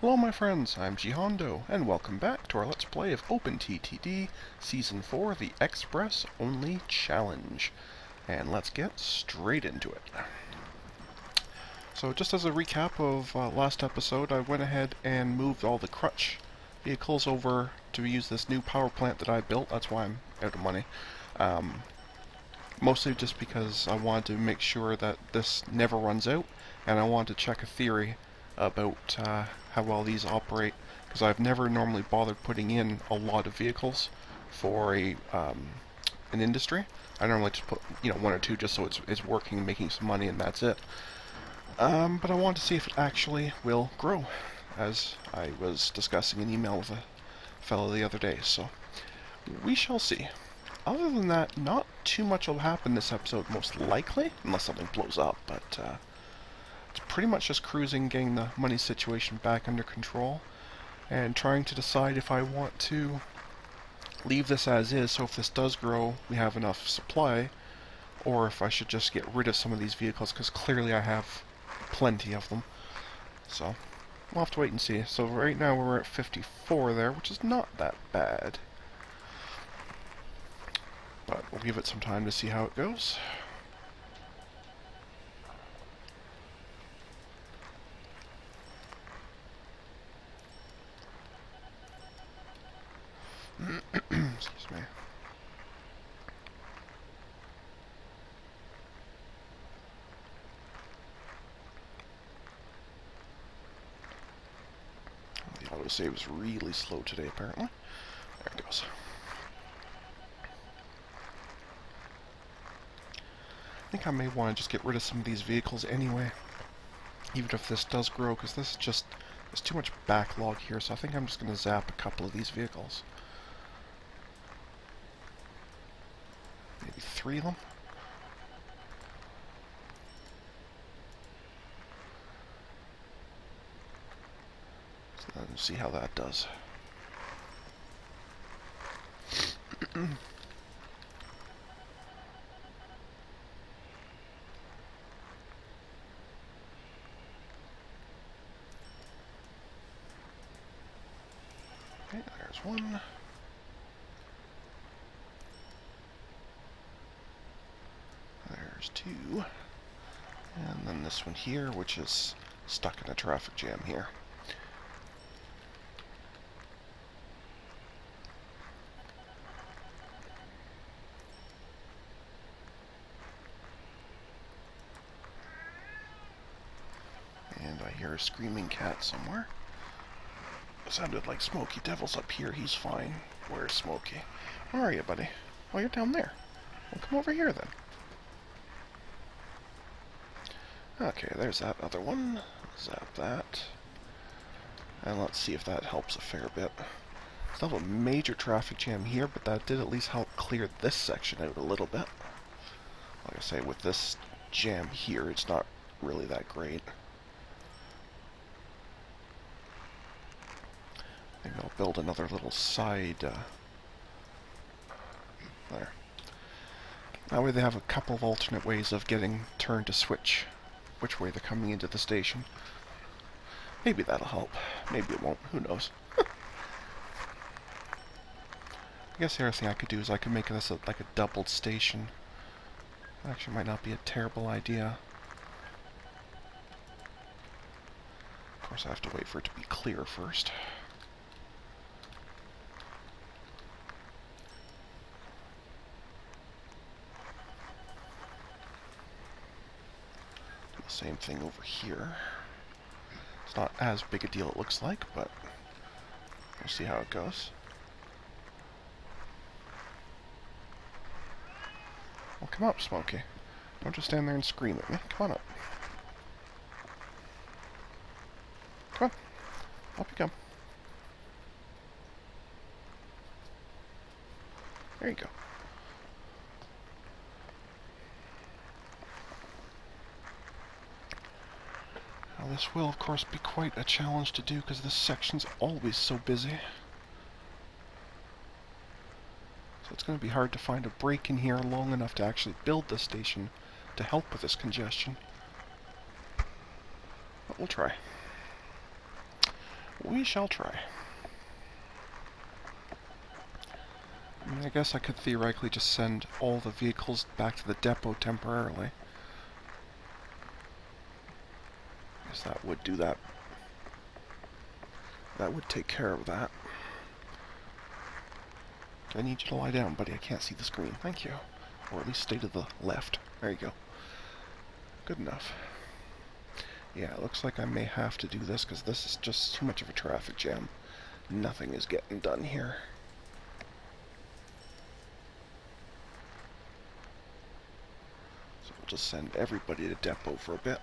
Hello my friends, I'm Jihondo, and welcome back to our Let's Play of OpenTTD Season 4, the Express Only Challenge. And let's get straight into it. So just as a recap of last episode, I went ahead and moved all the crutch vehicles over to use this new power plant that I built. That's why I'm out of money. Mostly just because I wanted to make sure that this never runs out, and I wanted to check a theory about how well these operate, because I've never normally bothered putting in a lot of vehicles for an industry. I normally just put one or two just so it's working and making some money, and that's it. But I wanted to see if it actually will grow, as I was discussing an email with a fellow the other day. So we shall see. Other than that, not too much will happen this episode, most likely, unless something blows up, but it's pretty much just cruising, getting the money situation back under control, and trying to decide if I want to leave this as is, so if this does grow, we have enough supply, or if I should just get rid of some of these vehicles, because clearly I have plenty of them. So, we'll have to wait and see. So right now we're at 54 there, which is not that bad. But we'll give it some time to see how it goes. Excuse me. The autosave is really slow today, apparently. There it goes. I think I may want to just get rid of some of these vehicles anyway, even if this does grow, because this is just, there's too much backlog here, so I think I'm just going to zap a couple of these vehicles. Maybe 3 of them? So then see how that does. Okay, there's one. There's 2. And then this one here, which is stuck in a traffic jam here. And I hear a screaming cat somewhere. It sounded like Smokey. Devil's up here, he's fine. Where's Smokey? Where are you, buddy? Oh, you're down there. Well, come over here then. Okay, there's that other one. Zap that. And let's see if that helps a fair bit. Still have a major traffic jam here, but that did at least help clear this section out a little bit. Like I say, with this jam here, it's not really that great. Maybe I'll build another little side, there. That way they have a couple of alternate ways of getting turned to switch which way they're coming into the station. Maybe that'll help. Maybe it won't. Who knows? I guess the other thing I could do is I could make this like a doubled station. That actually might not be a terrible idea. Of course, I have to wait for it to be clear first. Same thing over here. It's not as big a deal it looks like, but we'll see how it goes. Well, come up, Smokey. Don't just stand there and scream at me. Come on up. Come on. Up you come. There you go. Now this will, of course, be quite a challenge to do because this section's always so busy. So it's going to be hard to find a break in here long enough to actually build the station to help with this congestion. But we'll try. We shall try. I mean, I guess I could theoretically just send all the vehicles back to the depot temporarily. I guess that would do that. That would take care of that. I need you to lie down, buddy. I can't see the screen. Thank you. Or at least stay to the left. There you go. Good enough. Yeah, it looks like I may have to do this because this is just too much of a traffic jam. Nothing is getting done here. So we'll just send everybody to depot for a bit.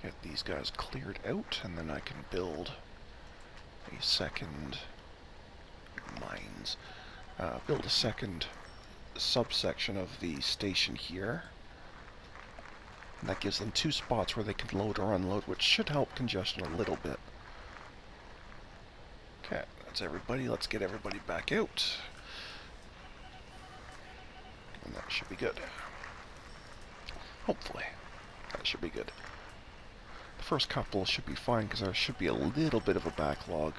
Get these guys cleared out, and then I can build a second mines. Build a second subsection of the station here. And that gives them 2 spots where they can load or unload, which should help congestion a little bit. Okay, that's everybody. Let's get everybody back out. And that should be good. Hopefully. That should be good. The first couple should be fine because there should be a little bit of a backlog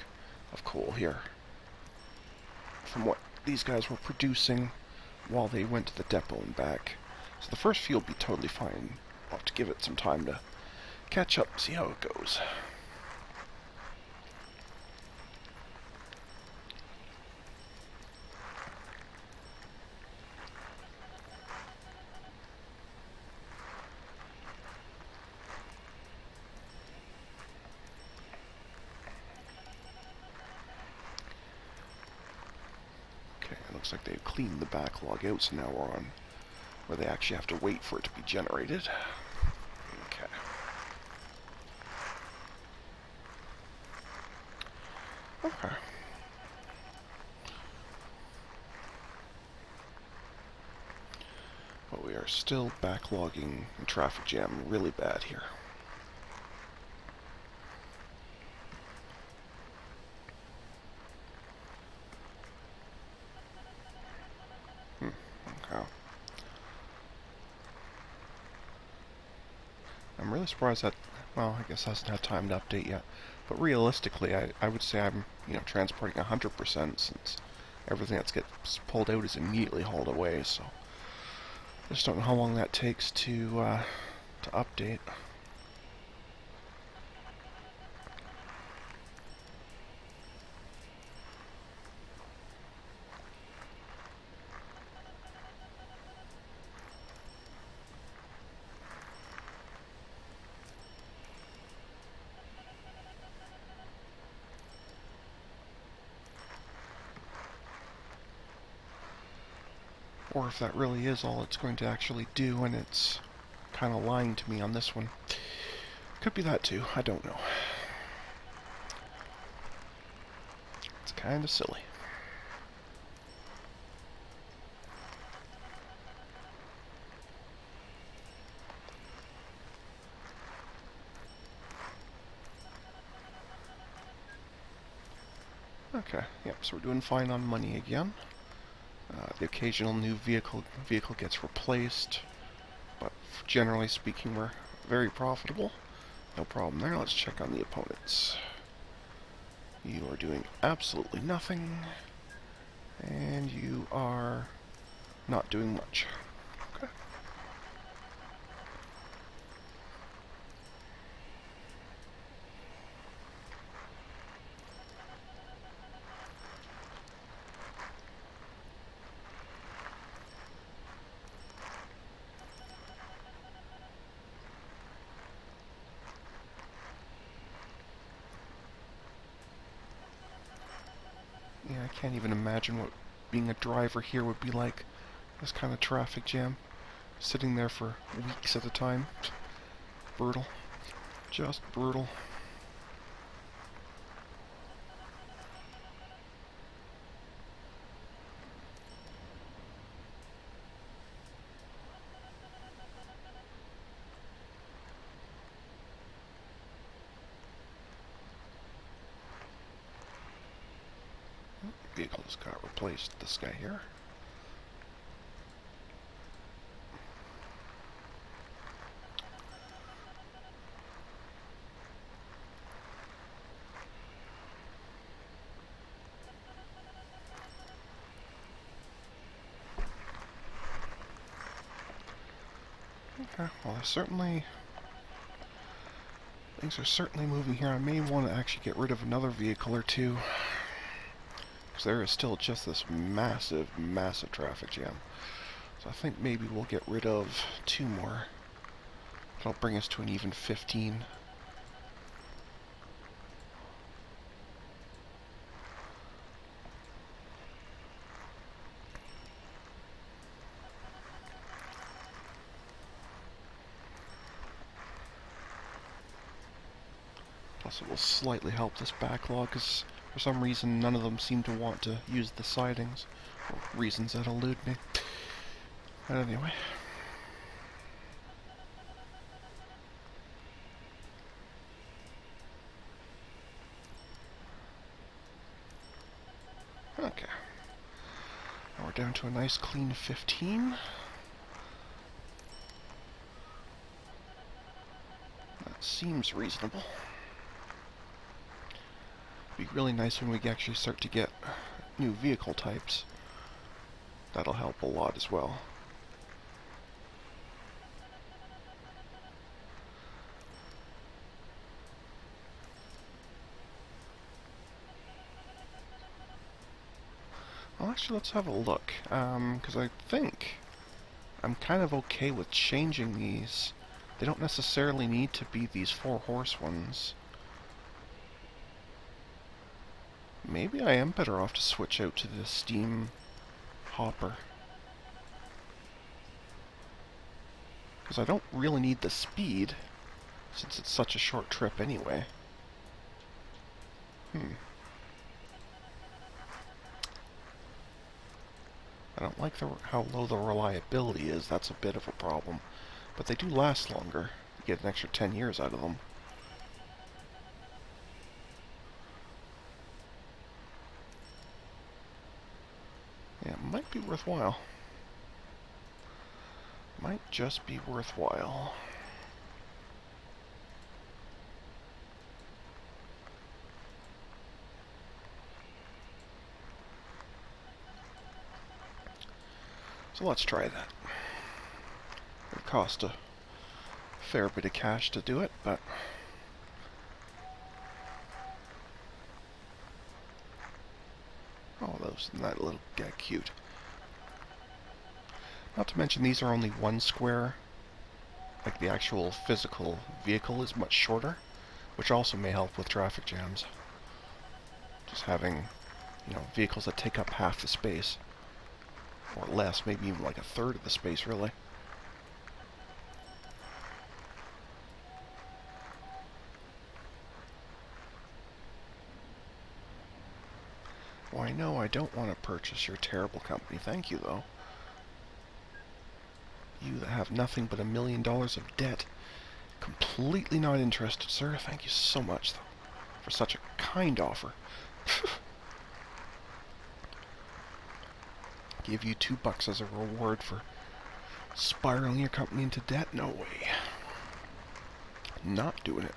of coal here from what these guys were producing while they went to the depot and back. So the first few will be totally fine. I'll have to give it some time to catch up, see how it goes. Looks like they've cleaned the backlog out, so now we're on where they actually have to wait for it to be generated. Okay. Okay. But we are still backlogging and traffic jam really bad here. Okay. I'm really surprised that, well, I guess hasn't had time to update yet. But realistically, I would say I'm, transporting 100% since everything that gets pulled out is immediately hauled away, so I just don't know how long that takes to update. Or if that really is all it's going to actually do, and it's kind of lying to me on this one. Could be that too, I don't know. It's kind of silly. Okay, yep, so we're doing fine on money again. The occasional new vehicle gets replaced, but generally speaking, we're very profitable. No problem there. Let's check on the opponents. You are doing absolutely nothing, and you are not doing much. Okay. Yeah, I can't even imagine what being a driver here would be like. This kind of traffic jam. Sitting there for weeks at a time. Brutal. Just brutal. vehicle just got replaced. This guy here. Okay, well, things are certainly moving here. I may want to actually get rid of another vehicle or two, because there is still just this massive, massive traffic jam. So I think maybe we'll get rid of 2 more. That'll bring us to an even 15. Plus it will slightly help this backlog, because for some reason none of them seem to want to use the sidings, for reasons that elude me. But anyway. Okay. Now we're down to a nice clean 15. That seems reasonable. Be really nice when we actually start to get new vehicle types. That'll help a lot as well. Well, actually, let's have a look, because I think I'm kind of okay with changing these. They don't necessarily need to be these 4-horse ones. Maybe I am better off to switch out to the steam hopper. Because I don't really need the speed, since it's such a short trip anyway. I don't like how low the reliability is. That's a bit of a problem. But they do last longer. You get an extra 10 years out of them. Yeah, it might be worthwhile. Might just be worthwhile. So let's try that. It cost a fair bit of cash to do it, but oh, that little guy cute. Not to mention these are only 1 square. Like the actual physical vehicle is much shorter, which also may help with traffic jams. Just having, vehicles that take up half the space. Or less, maybe even like 1/3 of the space, really. Why, no, I don't want to purchase your terrible company. Thank you, though. You that have nothing but $1 million of debt. Completely not interested, sir. Thank you so much, though, for such a kind offer. Give you $2 as a reward for spiraling your company into debt? No way. Not doing it.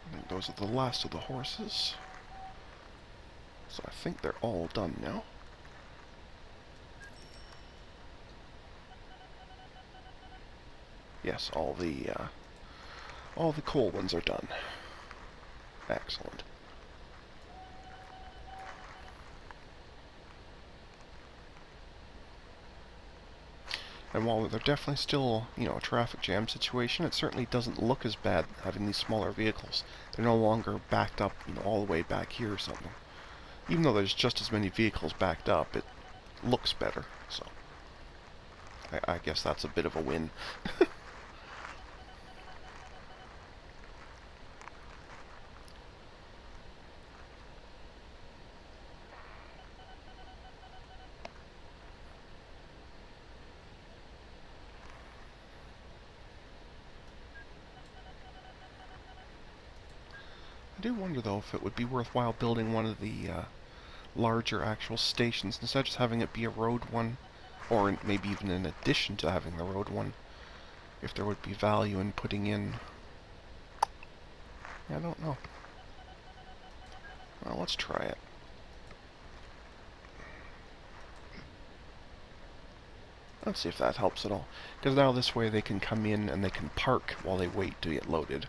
I think those are the last of the horses. So I think they're all done now. Yes, all the coal ones are done. Excellent. And while they're definitely still, a traffic jam situation, it certainly doesn't look as bad having these smaller vehicles. They're no longer backed up, all the way back here or something. Even though there's just as many vehicles backed up, it looks better. So I guess that's a bit of a win. do wonder, though, if it would be worthwhile building one of the larger actual stations instead of just having it be a road one, or maybe even in addition to having the road one, if there would be value in putting in... I don't know. Well, let's try it. Let's see if that helps at all. Because now this way they can come in and they can park while they wait to get loaded.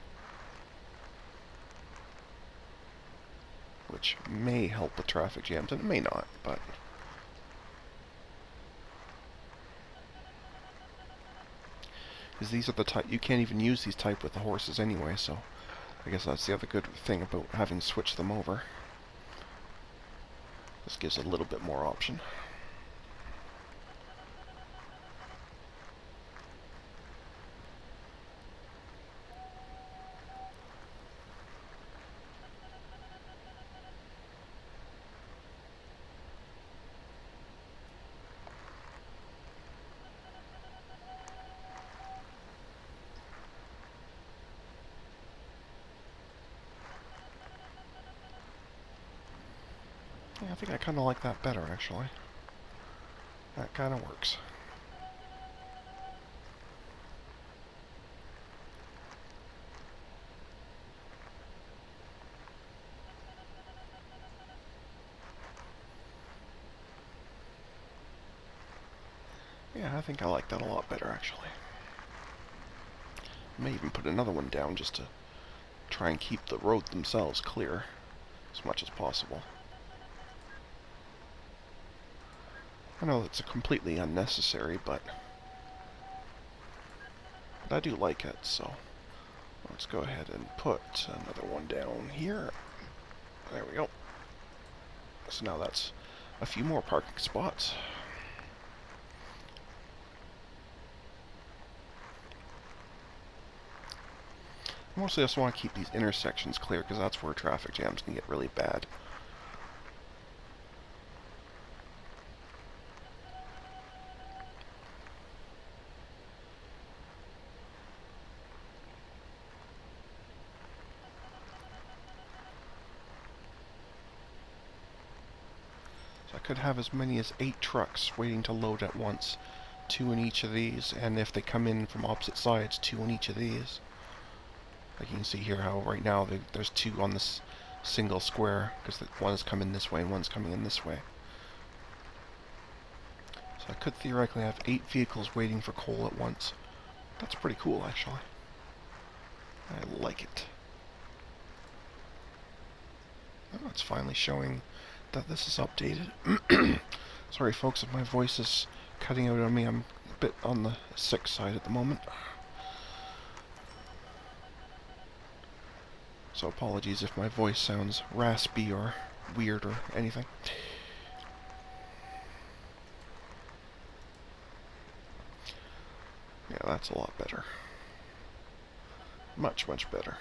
Which may help with traffic jams, and it may not, but... Because these are the type... You can't even use these type with the horses anyway, so... I guess that's the other good thing about having switched them over. This gives a little bit more option. Yeah, I think I kind of like that better, actually. That kind of works. Yeah, I think I like that a lot better, actually. I may even put another one down just to try and keep the road themselves clear as much as possible. I know it's completely unnecessary, but I do like it, so let's go ahead and put another one down here. There we go. So now that's a few more parking spots. Mostly I just want to keep these intersections clear because that's where traffic jams can get really bad. So I could have as many as 8 trucks waiting to load at once. 2 in each of these, and if they come in from opposite sides, 2 in each of these. Like you can see here how right now there's 2 on this single square, because one is coming this way and one's coming in this way. So I could theoretically have 8 vehicles waiting for coal at once. That's pretty cool, actually. I like it. Oh, it's finally showing that this is updated. Sorry folks if my voice is cutting out on me, I'm a bit on the sick side at the moment. So apologies if my voice sounds raspy or weird or anything. Yeah, that's a lot better. Much, much better.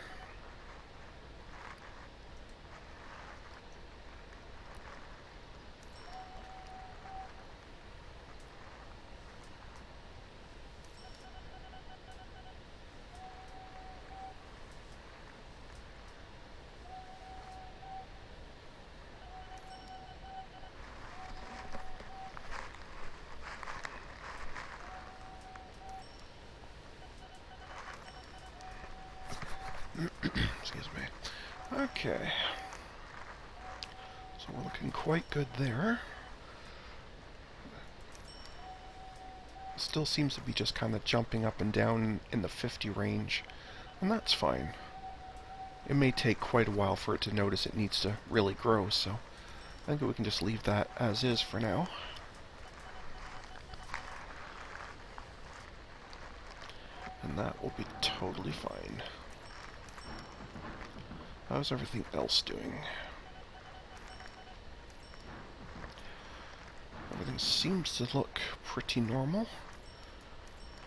Excuse me. Okay. So we're looking quite good there. Still seems to be just kind of jumping up and down in the 50 range, and that's fine. It may take quite a while for it to notice it needs to really grow, so I think we can just leave that as is for now. And that will be totally fine. How's everything else doing? Everything seems to look pretty normal.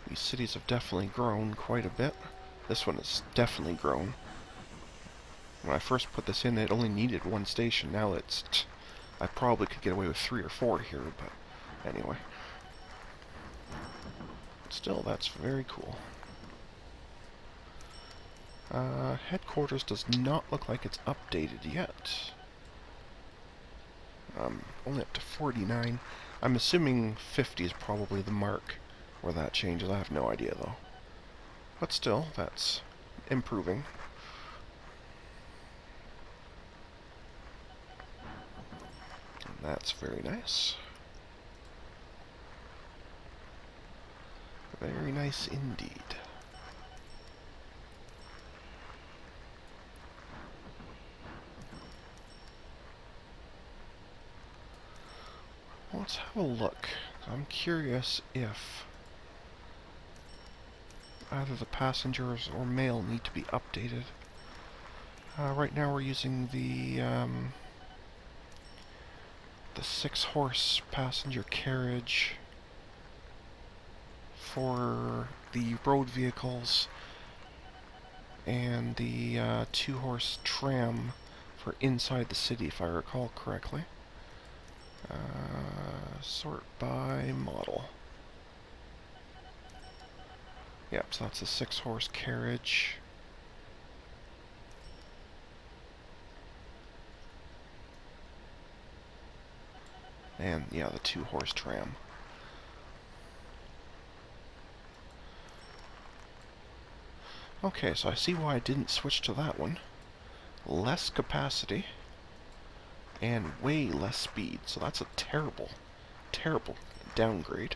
These cities have definitely grown quite a bit. This one has definitely grown. When I first put this in, it only needed 1 station. Now it's... I probably could get away with 3 or 4 here, but anyway. Still, that's very cool. Headquarters does not look like it's updated yet. Only up to 49. I'm assuming 50 is probably the mark where that changes. I have no idea though. But still, that's improving. And that's very nice. Very nice indeed. Let's have a look. I'm curious if either the passengers or mail need to be updated. Right now we're using the 6-horse passenger carriage for the road vehicles and the 2-horse tram for inside the city, if I recall correctly. Sort by model. Yep, so that's a 6-horse carriage. And, yeah, the 2-horse tram. Okay, so I see why I didn't switch to that one. Less capacity and way less speed, so that's a terrible, terrible downgrade.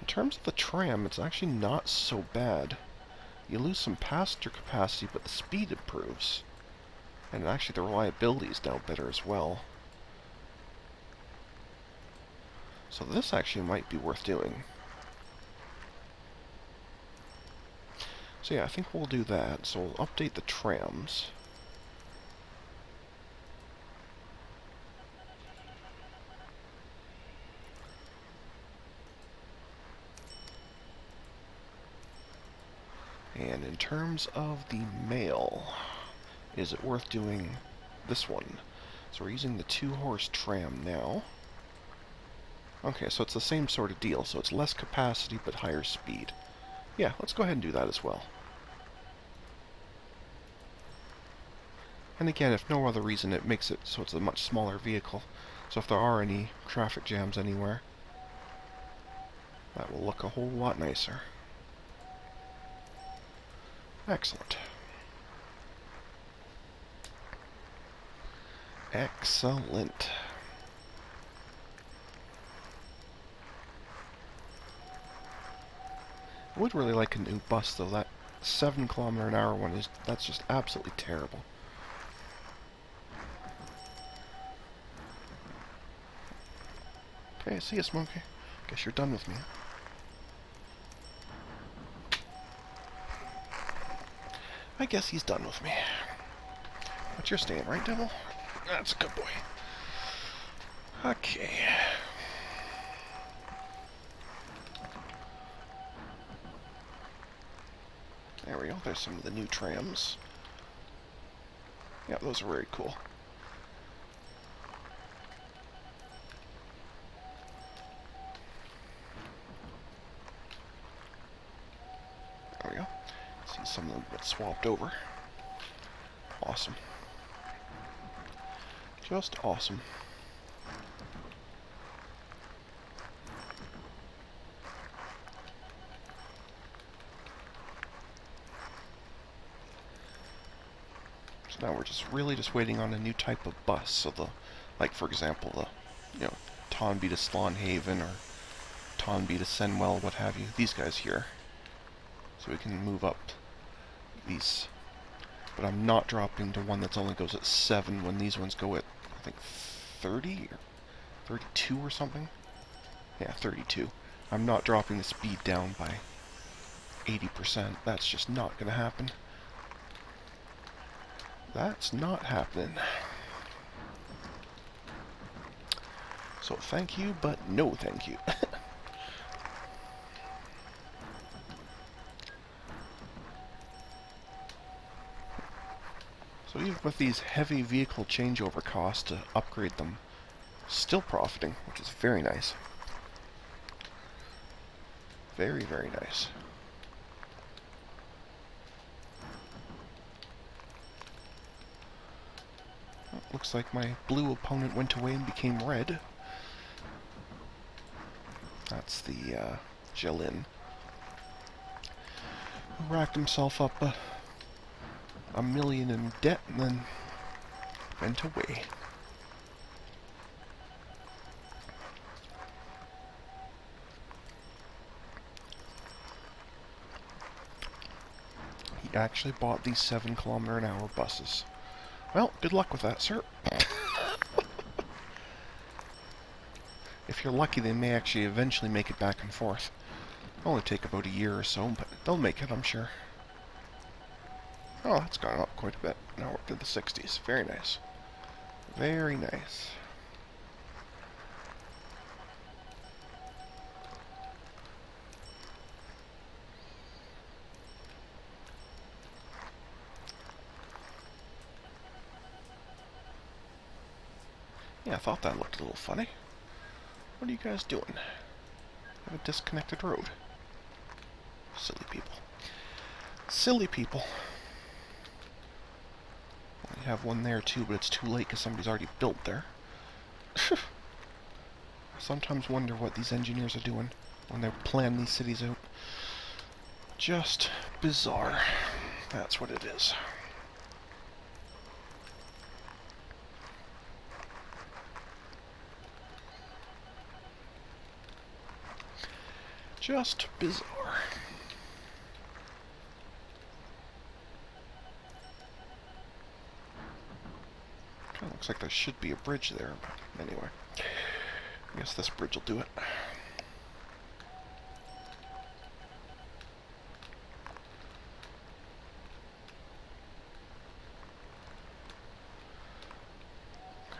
In terms of the tram, it's actually not so bad. You lose some passenger capacity, but the speed improves. And actually the reliability is now better as well. So this actually might be worth doing. So yeah, I think we'll do that. So we'll update the trams. And in terms of the mail, is it worth doing this one? So we're using the 2-horse tram now. Okay, so it's the same sort of deal. So it's less capacity but higher speed. Yeah, let's go ahead and do that as well. And again, if no other reason, it makes it so it's a much smaller vehicle. So if there are any traffic jams anywhere, that will look a whole lot nicer. Excellent. Excellent. I would really like a new bus though. That 7 km/h one that's just absolutely terrible. Okay, see ya, Smokey. Guess you're done with me. I guess he's done with me. But you're staying, right, Devil? That's a good boy. Okay. There we go. There's some of the new trams. Yeah, those are very cool. There we go. See some of them get swapped over. Awesome. Just awesome. So now we're just waiting on a new type of bus. So like for example, the Tonby to Slonhaven or Tonby to Senwell, what have you. These guys here. So we can move up these. But I'm not dropping to one that only goes at 7 when these ones go at, I think, 30 or 32 or something. Yeah, 32. I'm not dropping the speed down by 80%. That's just not going to happen. That's not happening. So thank you, but no thank you. So even with these heavy vehicle changeover costs to upgrade them, still profiting, which is very nice. Very, very nice. Looks like my blue opponent went away and became red. That's the Jellin, who racked himself up a million in debt and then went away. He actually bought these 7-kilometer-an-hour buses. Well, good luck with that, sir. If you're lucky, they may actually eventually make it back and forth. It'll only take about a year or so, but they'll make it, I'm sure. Oh, that's gone up quite a bit. Now we're to the 60s. Very nice. Very nice. Yeah, I thought that looked a little funny. What are you guys doing? Have a disconnected road. Silly people. Silly people. We have one there too, but it's too late because somebody's already built there. I sometimes wonder what these engineers are doing when they plan these cities out. Just bizarre. That's what it is. Just bizarre. Kinda looks like there should be a bridge there, but anyway. I guess this bridge will do it.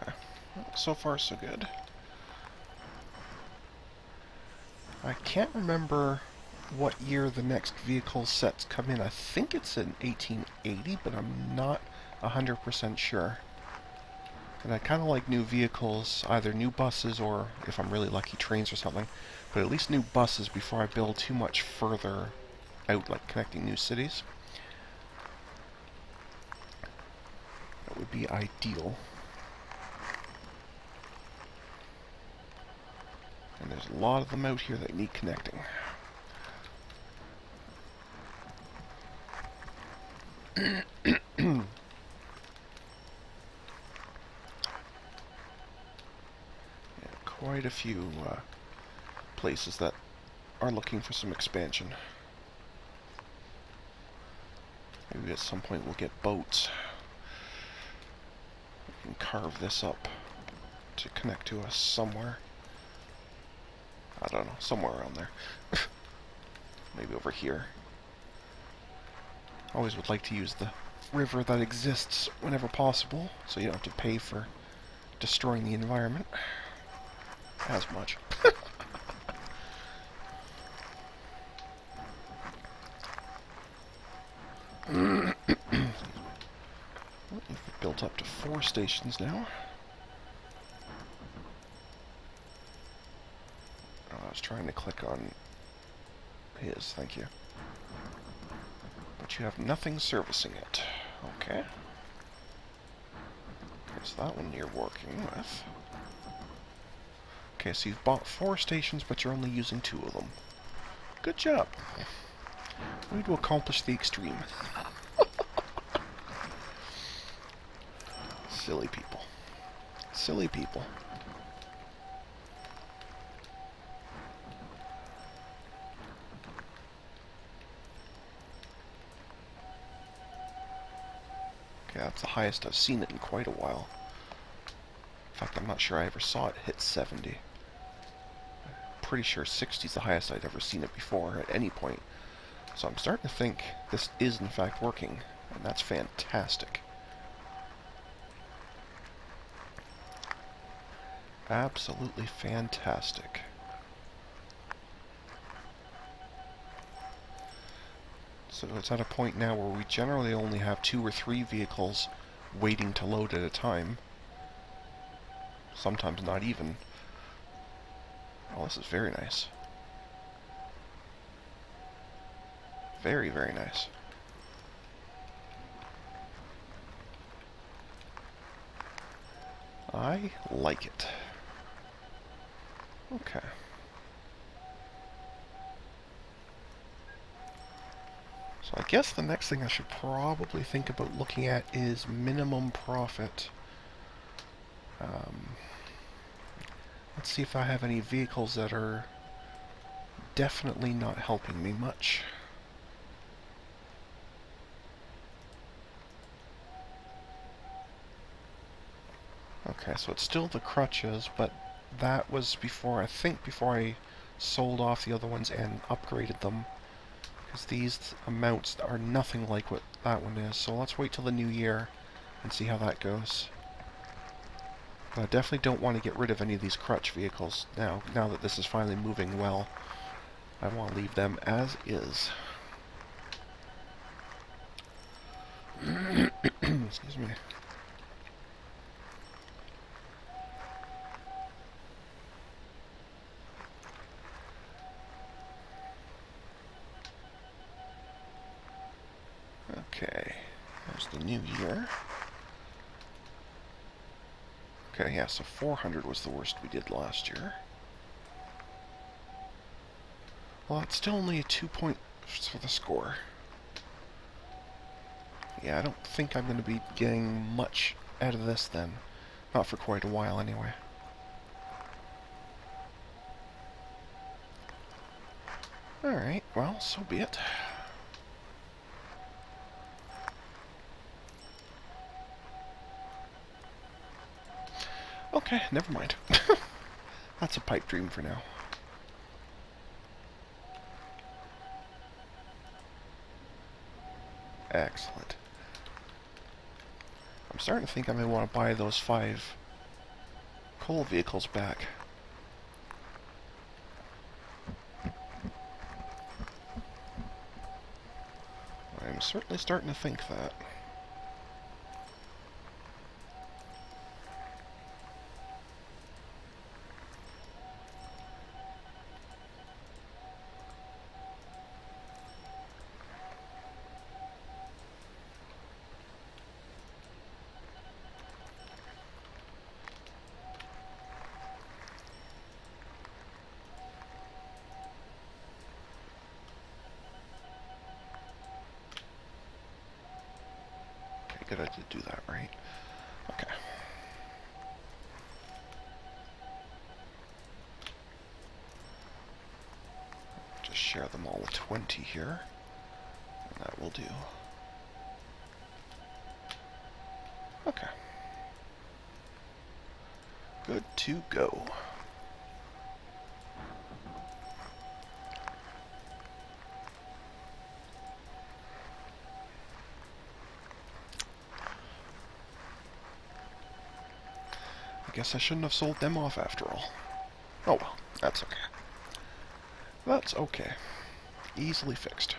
Okay. Well, so far so good. I can't remember what year the next vehicle sets come in. I think it's in 1880, but I'm not 100% sure. And I kind of like new vehicles, either new buses or, if I'm really lucky, trains or something. But at least new buses before I build too much further out, like connecting new cities. That would be ideal. And there's a lot of them out here that need connecting. Quite a few places that are looking for some expansion. Maybe at some point we'll get boats. We can carve this up to connect to us somewhere. I don't know, somewhere around there. Maybe over here. Always would like to use the river that exists whenever possible, so you don't have to pay for destroying the environment as much. We've built up to 4 stations now. Oh, I was trying to click on his, thank you. But you have nothing servicing it. Okay. There's that one you're working with. Okay, so you've bought 4 stations, but you're only using 2 of them. Good job. Way to accomplish the extreme. Silly people. Silly people. Okay, that's the highest I've seen it in quite a while. In fact, I'm not sure I ever saw it hit 70. Pretty sure 60 is the highest I'd ever seen it before at any point. So I'm starting to think this is in fact working, and that's fantastic. Absolutely fantastic. So it's at a point now where we generally only have 2 or 3 vehicles waiting to load at a time. Sometimes not even. Oh, this is very nice. Very, very nice. I like it. Okay. So I guess the next thing I should probably think about looking at is minimum profit. Let's see if I have any vehicles that are definitely not helping me much. Okay, so it's still the crutches, but that was before, I think before I sold off the other ones and upgraded them. Because these amounts are nothing like what that one is. So let's wait till the new year and see how that goes. But I definitely don't want to get rid of any of these crutch vehicles now that this is finally moving well. I want to leave them as is. Excuse me. Okay, there's the new year. Okay, yeah, so 400 was the worst we did last year. Well, it's still only a 2 points for the score. Yeah, I don't think I'm going to be getting much out of this then. Not for quite a while, anyway. Alright, well, so be it. Okay, never mind. That's a pipe dream for now. Excellent. I'm starting to think I may want to buy those 5 coal vehicles back. I'm certainly starting to think that. Good, I did do that right. Okay. Just share them all with 20 here. And that will do. Okay. Good to go. I guess I shouldn't have sold them off after all. Oh well, that's okay. That's okay. Easily fixed.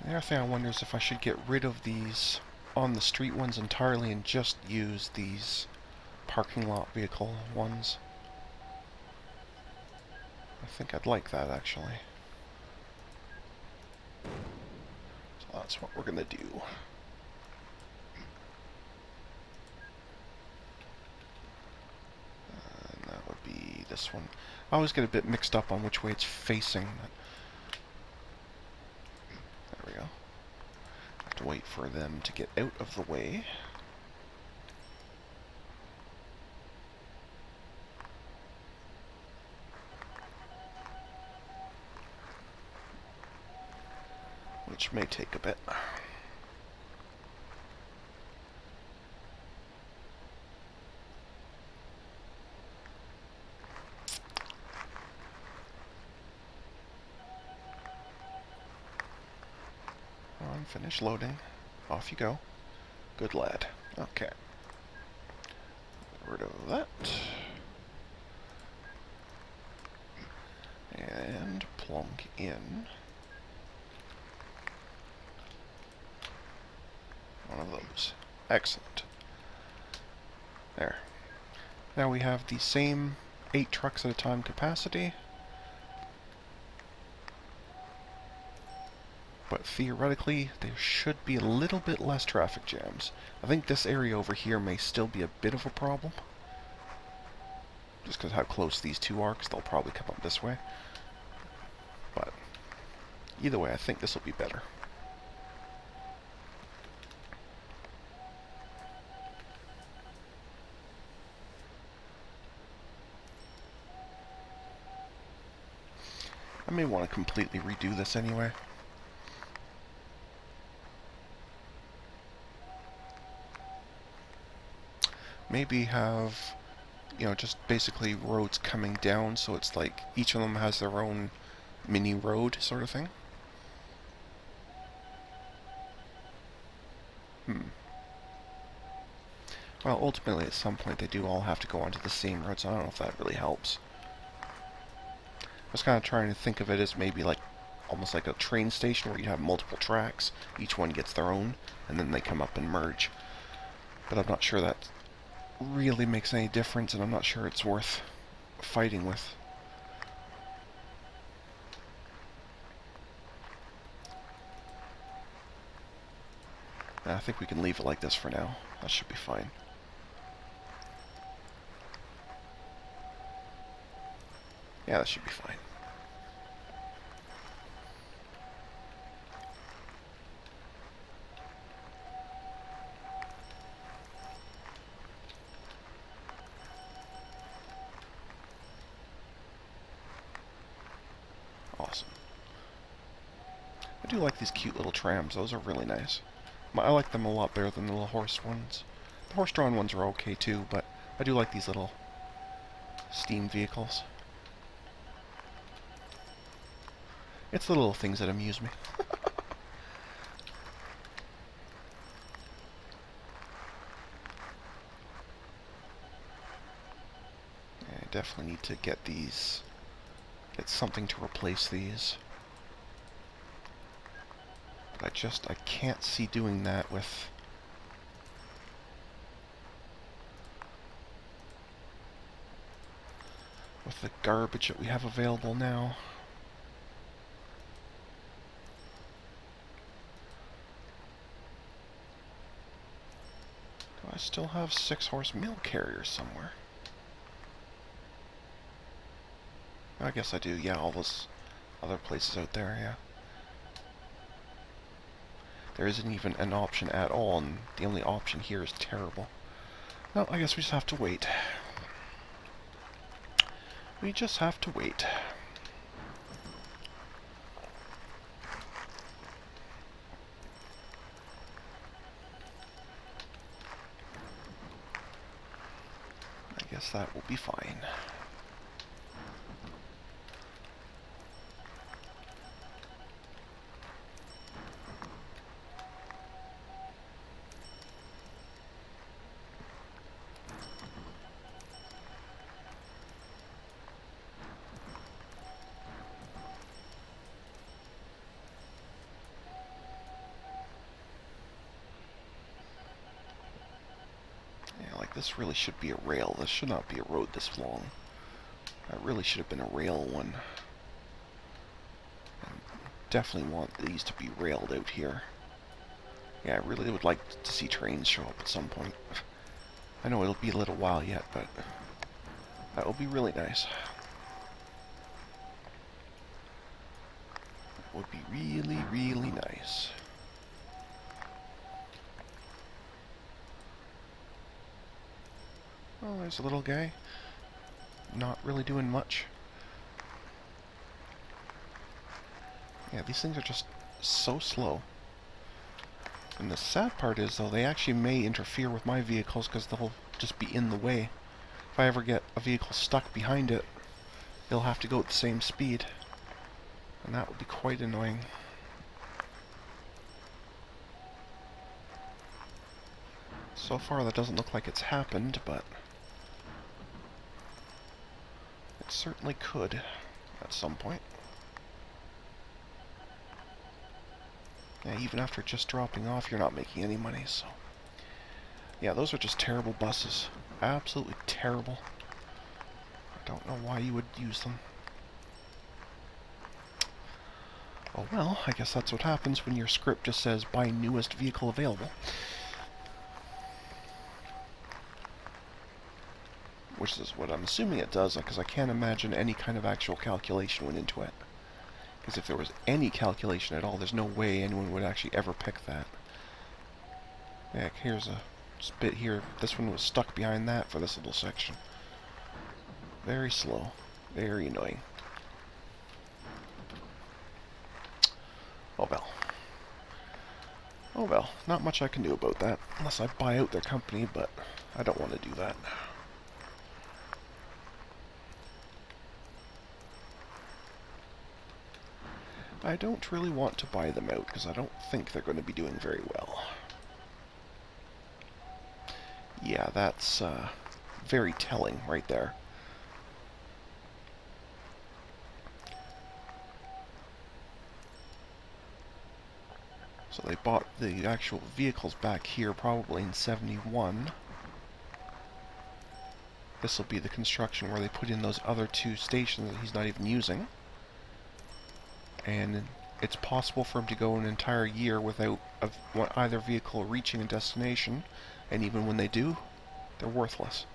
The other thing I wonder is if I should get rid of these on the street ones entirely and just use these parking lot vehicle ones. I think I'd like that, actually. So that's what we're going to do. And that would be this one. I always get a bit mixed up on which way it's facing. There we go. Have to wait for them to get out of the way. Which may take a bit. On, finish loading. Off you go. Good lad. Okay. Get rid of that. And plunk in one of those. Excellent. There. Now we have the same 8 trucks at a time capacity, but theoretically there should be a little bit less traffic jams. I think this area over here may still be a bit of a problem, just because how close these two are, because they'll probably come up this way. But either way, I think this will be better. I may want to completely redo this anyway. Maybe have, you know, just basically roads coming down, so it's like each of them has their own mini road sort of thing. Well, ultimately at some point they do all have to go onto the same road, so I don't know if that really helps. I was kind of trying to think of it as maybe like almost like a train station where you have multiple tracks, each one gets their own, and then they come up and merge. But I'm not sure that really makes any difference, and I'm not sure it's worth fighting with. I think we can leave it like this for now. That should be fine. Yeah, that should be fine. Awesome. I do like these cute little trams. Those are really nice. I like them a lot better than the little horse ones. The horse-drawn ones are okay too, but I do like these little steam vehicles. It's the little things that amuse me. I definitely need to get these, get something to replace these. But I can't see doing that with the garbage that we have available now. Do I still have 6-horse mill carriers somewhere? I guess I do, yeah, all those other places out there, yeah. There isn't even an option at all, and the only option here is terrible. Well, I guess we just have to wait. We just have to wait. I guess that will be fine. This really should be a rail. This should not be a road this long. That really should have been a rail one. I definitely want these to be railed out here. Yeah, I really would like to see trains show up at some point. I know it'll be a little while yet, but that will be really nice. That would be really, really nice. Oh, there's a little guy. Not really doing much. Yeah, these things are just so slow. And the sad part is, though, they actually may interfere with my vehicles because they'll just be in the way. If I ever get a vehicle stuck behind it, they'll have to go at the same speed. And that would be quite annoying. So far, that doesn't look like it's happened, but it certainly could at some point. Yeah, even after just dropping off, you're not making any money, so... Yeah, those are just terrible buses. Absolutely terrible. I don't know why you would use them. Oh well, I guess that's what happens when your script just says buy newest vehicle available. Which is what I'm assuming it does, because I can't imagine any kind of actual calculation went into it. Because if there was any calculation at all, there's no way anyone would actually ever pick that. Yeah, here's a bit here. This one was stuck behind that for this little section. Very slow. Very annoying. Oh well. Oh well, not much I can do about that, unless I buy out their company, but I don't want to do that. I don't really want to buy them out, because I don't think they're going to be doing very well. Yeah, that's very telling right there. So they bought the actual vehicles back here probably in 71. This will be the construction where they put in those other two stations that he's not even using. And it's possible for him to go an entire year without either vehicle reaching a destination, and even when they do, they're worthless.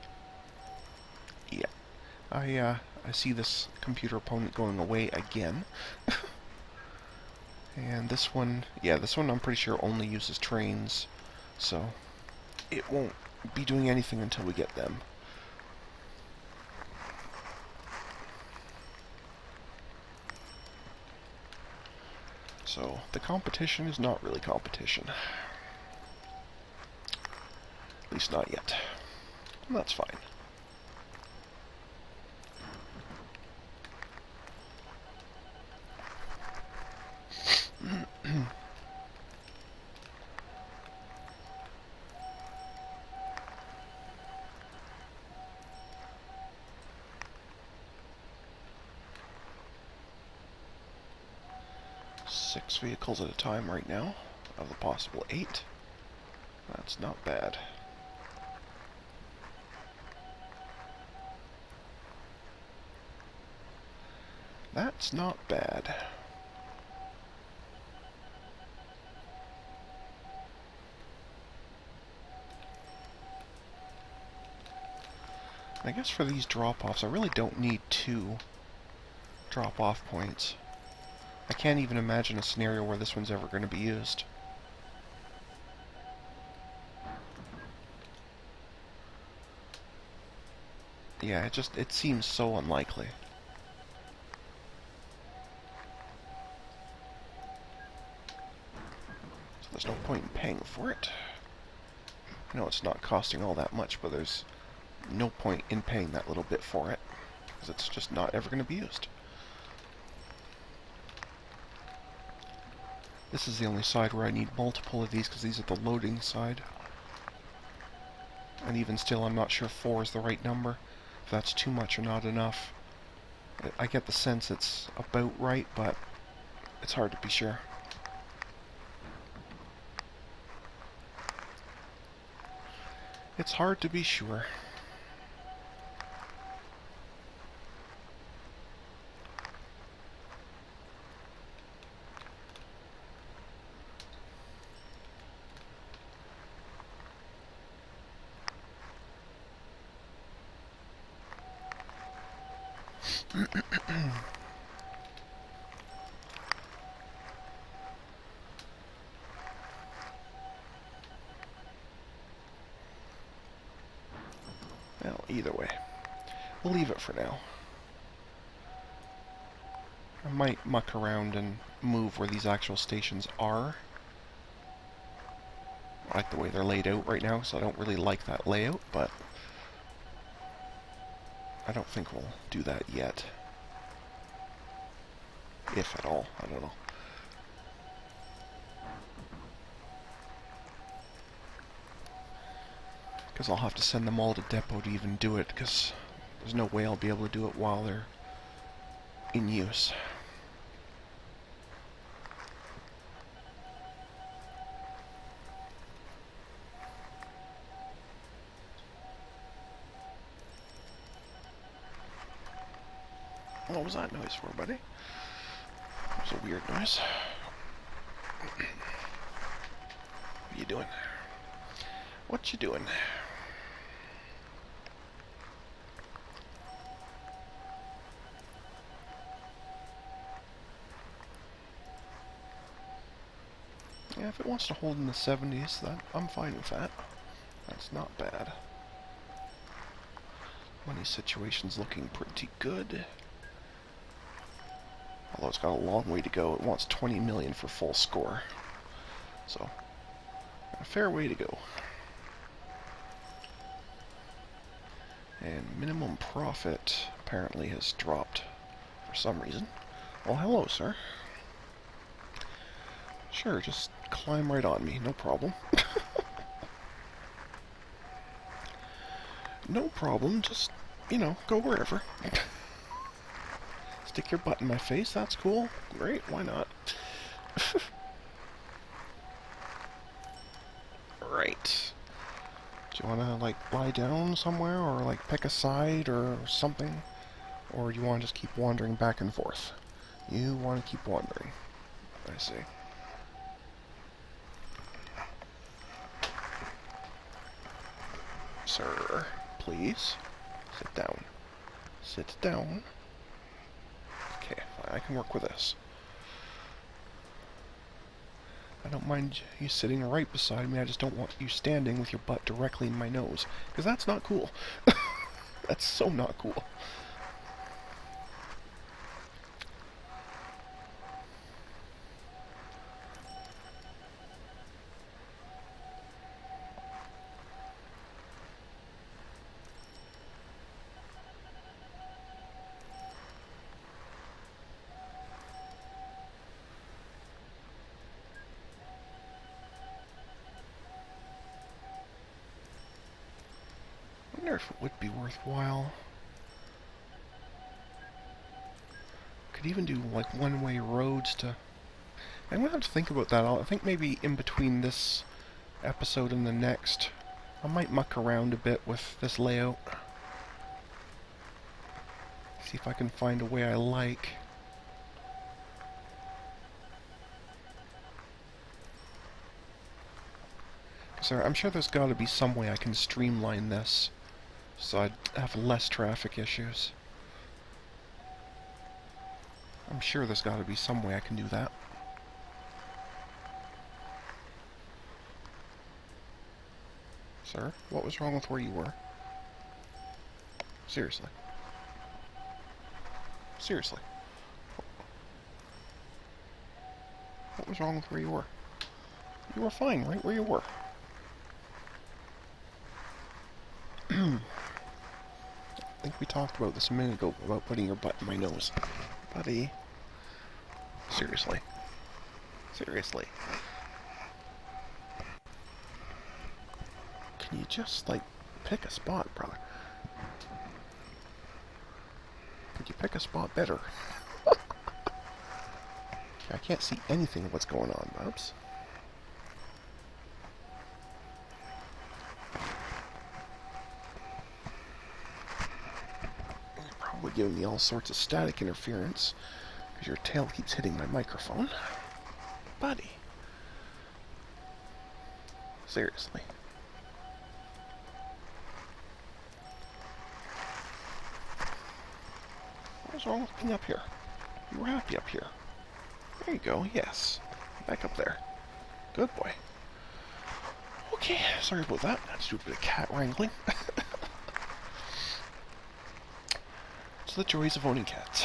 Yeah. I see this computer opponent going away again. And this one, yeah, this one I'm pretty sure only uses trains, so it won't be doing anything until we get them. So the competition is not really competition. At least not yet. And that's fine. Six vehicles at a time right now, of the possible 8. That's not bad. That's not bad. I guess for these drop-offs, I really don't need 2 drop-off points. I can't even imagine a scenario where this one's ever going to be used. Yeah, it seems so unlikely. So there's no point in paying for it. I know it's not costing all that much, but there's no point in paying that little bit for it, because it's just not ever going to be used. This is the only side where I need multiple of these, because these are the loading side. And even still, I'm not sure 4 is the right number, if that's too much or not enough. I get the sense it's about right, but it's hard to be sure. It's hard to be sure. Well, either way, we'll leave it for now. I might muck around and move where these actual stations are. I like the way they're laid out right now, so I don't really like that layout, but I don't think we'll do that yet. If at all, I don't know. Because I'll have to send them all to depot to even do it, because there's no way I'll be able to do it while they're in use. What was that noise for, buddy? That was a weird noise. What you doing? What you doing? Yeah, if it wants to hold in the 70s, then I'm fine with that. That's not bad. Money situation's looking pretty good. Although it's got a long way to go. It wants 20 million for full score. So, a fair way to go. And minimum profit apparently has dropped for some reason. Well, hello, sir. Sure, just climb right on me, no problem. No problem, just, you know, go wherever. Stick your butt in my face, that's cool. Great, why not? Right. Do you want to, like, lie down somewhere, or, like, pick a side, or something? Or do you want to just keep wandering back and forth? You want to keep wandering. I see. Sir, please. Sit down. Sit down. Okay, fine, I can work with this. I don't mind you sitting right beside me, I just don't want you standing with your butt directly in my nose. Because that's not cool. That's so not cool. I wonder if it would be worthwhile. Could even do like one-way roads to... I'm gonna have to think about that. I think maybe in between this episode and the next, I might muck around a bit with this layout. See if I can find a way I like. So I'm sure there's got to be some way I can streamline this, so I'd have less traffic issues. I'm sure there's got to be some way I can do that. Sir, what was wrong with where you were? Seriously. Seriously. What was wrong with where you were? You were fine right where you were. I think we talked about this a minute ago, about putting your butt in my nose. Buddy. Seriously. Seriously. Can you just, like, pick a spot, brother? Could you pick a spot better? I can't see anything of what's going on, Bubs. You're probably giving me all sorts of static interference, because your tail keeps hitting my microphone. Buddy. Seriously. What's wrong with being up here? You were happy up here. There you go, yes. Back up there. Good boy. Okay, sorry about that. I had to do a bit of cat wrangling. It's the joys of owning cats.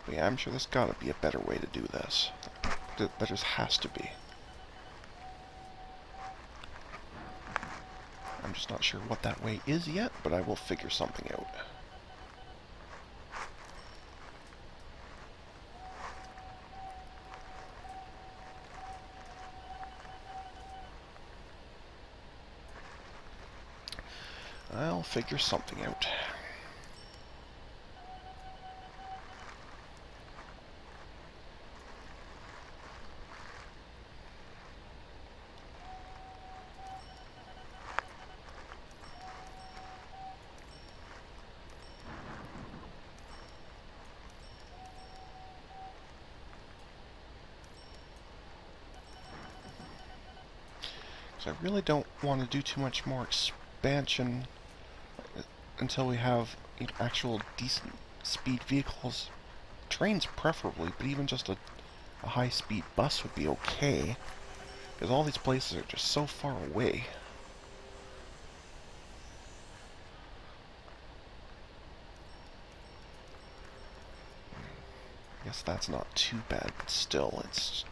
But yeah, I'm sure there's gotta be a better way to do this. There just has to be. I'm just not sure what that way is yet, but I will figure something out. I'll figure something out. So I really don't want to do too much more expansion until we have actual decent speed vehicles. Trains preferably, but even just a high-speed bus would be okay. Because all these places are just so far away. I guess that's not too bad, but still, it's...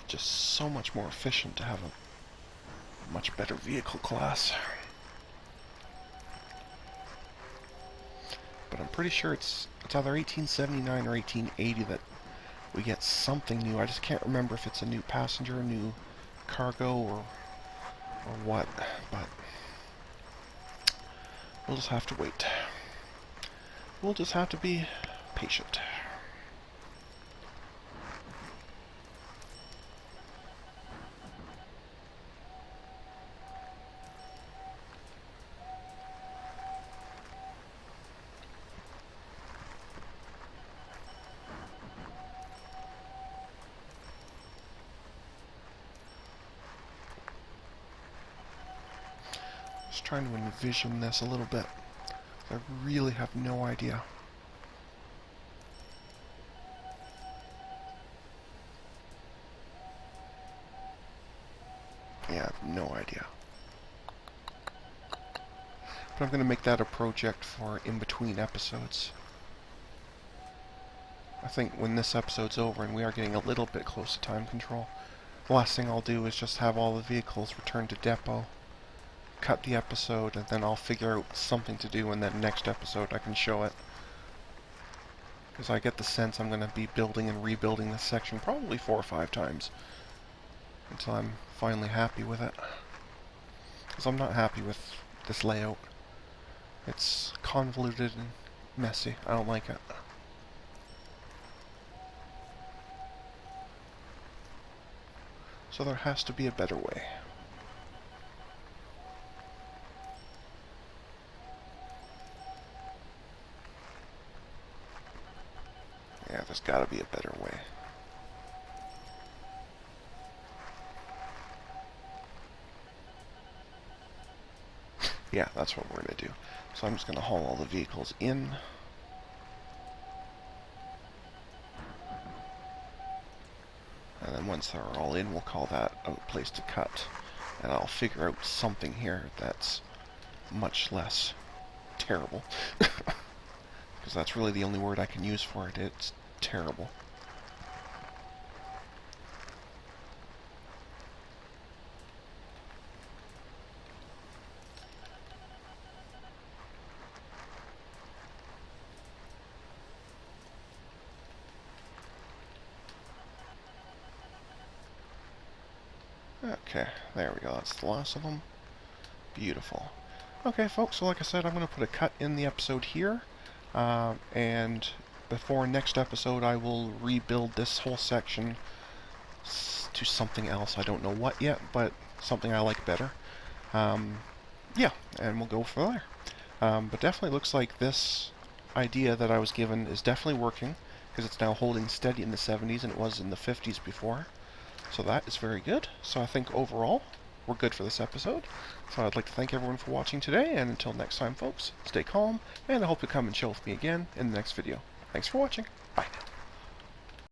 just so much more efficient to have a much better vehicle class. But I'm pretty sure it's either 1879 or 1880 that we get something new. I just can't remember if it's a new passenger, a new cargo, or what. But we'll just have to wait. We'll just have to be patient. Just trying to envision this a little bit. I really have no idea. Yeah, I have no idea. But I'm going to make that a project for in-between episodes. I think when this episode's over and we are getting a little bit close to time control, the last thing I'll do is just have all the vehicles returned to depot, cut the episode, and then I'll figure out something to do in that next episode I can show it. Because I get the sense I'm going to be building and rebuilding this section probably 4 or 5 times until I'm finally happy with it. Because I'm not happy with this layout. It's convoluted and messy. I don't like it. So there has to be a better way. Yeah, there's gotta be a better way. Yeah, that's what we're gonna do. So I'm just gonna haul all the vehicles in. And then once they're all in, we'll call that a place to cut. And I'll figure out something here that's much less terrible. Because that's really the only word I can use for it. It's terrible. Okay, there we go. That's the last of them. Beautiful. Okay, folks, so like I said, I'm going to put a cut in the episode here. And before next episode, I will rebuild this whole section to something else. I don't know what yet, but something I like better. Yeah, and we'll go from there. But definitely looks like this idea that I was given is definitely working, because it's now holding steady in the 70s, and it was in the 50s before. So that is very good. So I think overall, we're good for this episode. So I'd like to thank everyone for watching today, and until next time, folks, stay calm, and I hope you come and chill with me again in the next video. Thanks for watching. Bye.